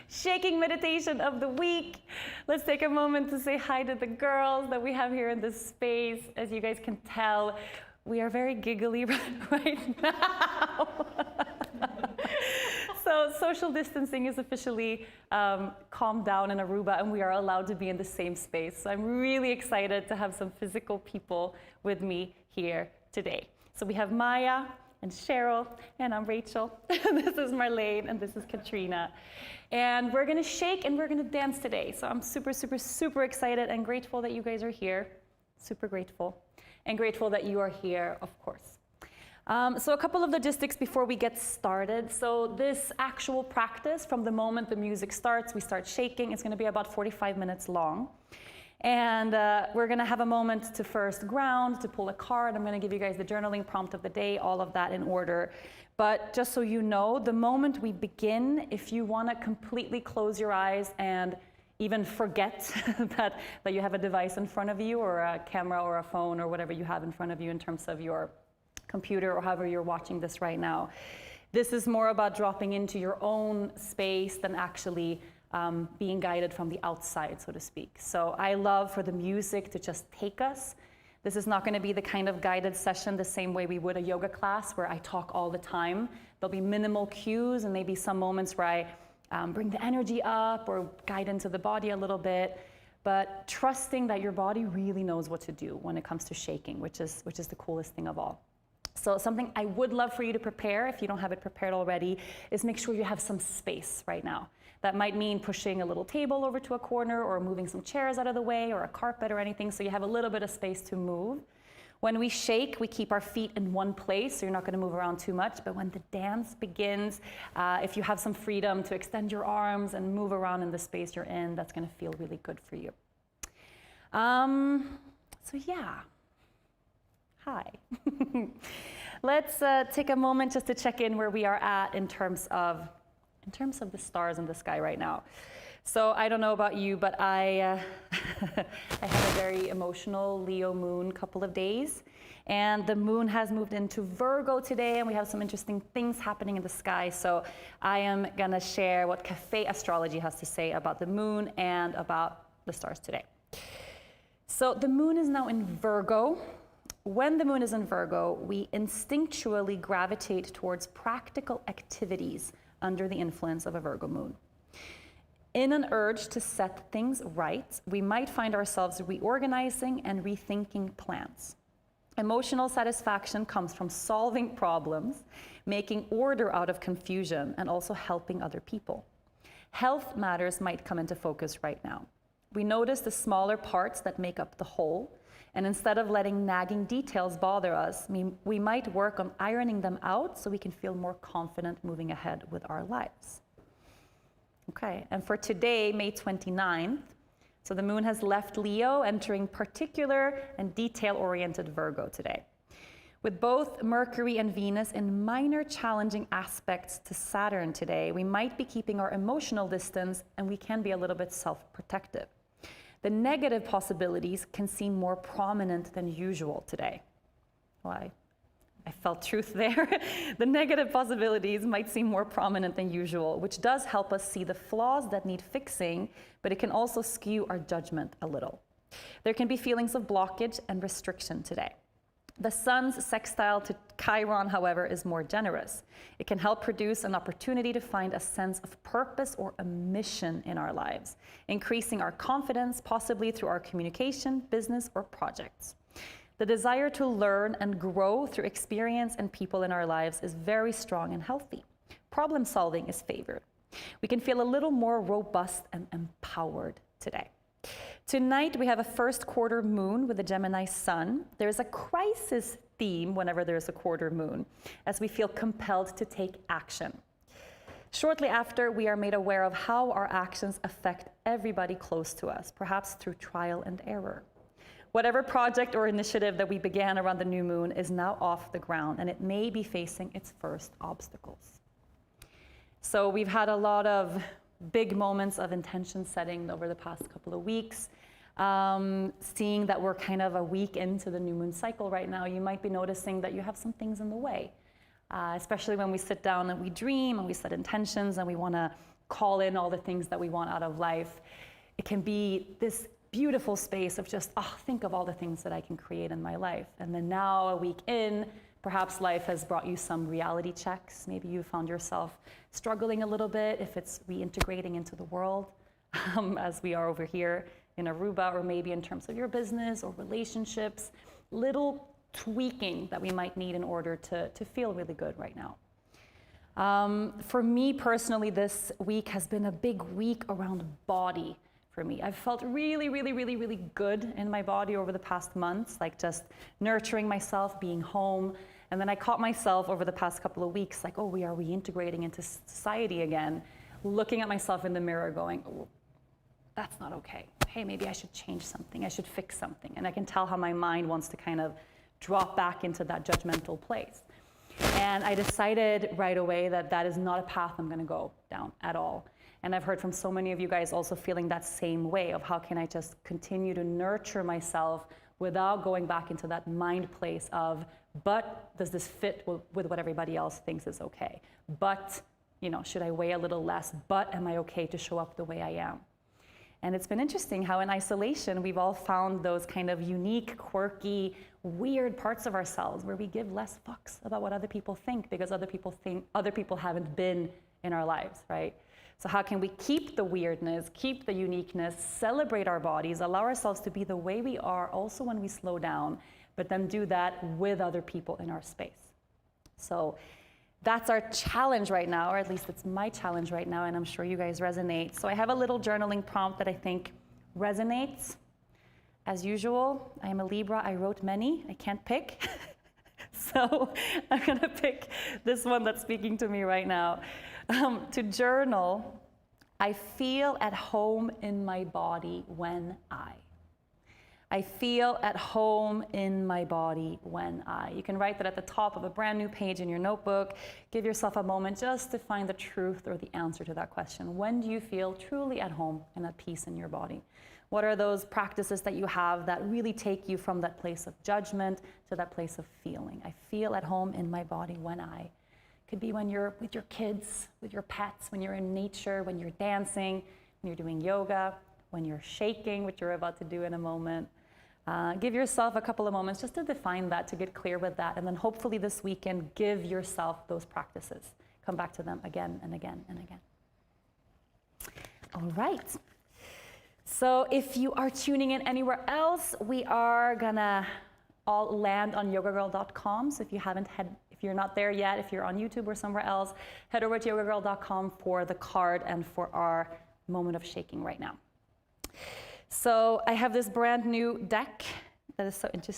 Shaking meditation of the week. Let's take a moment to say hi to the girls that we have here in this space. As you guys can tell, we are very giggly right now. So social distancing is officially calmed down in Aruba, and we are allowed to be in the same space. So I'm really excited to have some physical people with me here today. So we have Maya and Cheryl, and I'm Rachel. This is Marlene, and this is Katrina. And we're gonna shake and we're gonna dance today. So I'm super, super, super excited and grateful that you guys are here. Super grateful. And grateful that you are here, of course. So a couple of logistics before we get started. So this actual practice, from the moment the music starts, we start shaking. It's gonna be about 45 minutes long. And we're gonna have a moment to first ground, to pull a card. I'm gonna give you guys the journaling prompt of the day, all of that in order. But just so you know, the moment we begin, if you wanna completely close your eyes and even forget that you have a device in front of you, or a camera or a phone or whatever you have in front of you in terms of your computer or however you're watching this right now. This is more about dropping into your own space than actually being guided from the outside, so to speak. So I love for the music to just take us. This is not going to be the kind of guided session the same way we would a yoga class where I talk all the time. There'll be minimal cues and maybe some moments where I bring the energy up or guide into the body a little bit, but trusting that your body really knows what to do when it comes to shaking, which is the coolest thing of all. So something I would love for you to prepare, if you don't have it prepared already, is make sure you have some space right now. That might mean pushing a little table over to a corner or moving some chairs out of the way or a carpet or anything, so you have a little bit of space to move. When we shake, we keep our feet in one place, so you're not going to move around too much. But when the dance begins, if you have some freedom to extend your arms and move around in the space you're in, that's going to feel really good for you. So yeah. Hi. Let's take a moment just to check in where we are at in terms of the stars in the sky right now. So I don't know about you, but I had a very emotional Leo moon couple of days, and the moon has moved into Virgo today, and we have some interesting things happening in the sky. So I am gonna share what Cafe Astrology has to say about the moon and about the stars today. So the moon is now in Virgo. When the moon is in Virgo, we instinctually gravitate towards practical activities under the influence of a Virgo moon. In an urge to set things right, we might find ourselves reorganizing and rethinking plans. Emotional satisfaction comes from solving problems, making order out of confusion, and also helping other people. Health matters might come into focus right now. We notice the smaller parts that make up the whole, and instead of letting nagging details bother us, we might work on ironing them out so we can feel more confident moving ahead with our lives. Okay, and for today, May 29th, so the moon has left Leo, entering particular and detail-oriented Virgo today. With both Mercury and Venus in minor challenging aspects to Saturn today, we might be keeping our emotional distance, and we can be a little bit self-protective. The negative possibilities can seem more prominent than usual today. Well, I felt truth there. The negative possibilities might seem more prominent than usual, which does help us see the flaws that need fixing, but it can also skew our judgment a little. There can be feelings of blockage and restriction today. The sun's sextile to Chiron, however, is more generous. It can help produce an opportunity to find a sense of purpose or a mission in our lives, increasing our confidence, possibly through our communication, business, or projects. The desire to learn and grow through experience and people in our lives is very strong and healthy. Problem solving is favored. We can feel a little more robust and empowered today. Tonight, we have a first quarter moon with a Gemini sun. There's a crisis theme whenever there's a quarter moon, as we feel compelled to take action. Shortly after, we are made aware of how our actions affect everybody close to us, perhaps through trial and error. Whatever project or initiative that we began around the new moon is now off the ground, and it may be facing its first obstacles. So we've had a lot of big moments of intention setting over the past couple of weeks. Seeing that we're kind of a week into the new moon cycle right now, you might be noticing that you have some things in the way, especially when we sit down and we dream and we set intentions and we want to call in all the things that we want out of life. It can be this beautiful space of just, think of all the things that I can create in my life. And then now, a week in, perhaps life has brought you some reality checks. Maybe you found yourself struggling a little bit if it's reintegrating into the world, as we are over here in Aruba, or maybe in terms of your business or relationships, little tweaking that we might need in order to feel really good right now. For me personally, this week has been a big week around body for me. I've felt really, really, really, really good in my body over the past months, like just nurturing myself, being home. And then I caught myself over the past couple of weeks, like, we are reintegrating into society again, looking at myself in the mirror going, that's not okay. Hey, maybe I should change something. I should fix something. And I can tell how my mind wants to kind of drop back into that judgmental place. And I decided right away that that is not a path I'm going to go down at all. And I've heard from so many of you guys also feeling that same way of how can I just continue to nurture myself without going back into that mind place of, but does this fit with what everybody else thinks is okay? But, should I weigh a little less? But am I okay to show up the way I am? And it's been interesting how in isolation, we've all found those kind of unique, quirky, weird parts of ourselves where we give less fucks about what other people think because other people haven't been in our lives, right? So how can we keep the weirdness, keep the uniqueness, celebrate our bodies, allow ourselves to be the way we are also when we slow down, but then do that with other people in our space? So that's our challenge right now, or at least it's my challenge right now, and I'm sure you guys resonate. So I have a little journaling prompt that I think resonates. As usual, I am a Libra. I wrote many. I can't pick. So I'm going to pick this one that's speaking to me right now. To journal, I feel at home in my body when I feel at home in my body when You can write that at the top of a brand new page in your notebook. Give yourself a moment just to find the truth or the answer to that question. When do you feel truly at home and at peace in your body? What are those practices that you have that really take you from that place of judgment to that place of feeling? I feel at home in my body when Could be when you're with your kids, with your pets, when you're in nature, when you're dancing, when you're doing yoga, when you're shaking, which you're about to do in a moment. Give yourself a couple of moments just to define that, to get clear with that, and then hopefully this weekend, give yourself those practices. Come back to them again and again and again. All right. So if you are tuning in anywhere else, we are gonna all land on yogagirl.com. So if you're not there yet, if you're on YouTube or somewhere else, head over to yogagirl.com for the card and for our moment of shaking right now. So I have this brand new deck that is so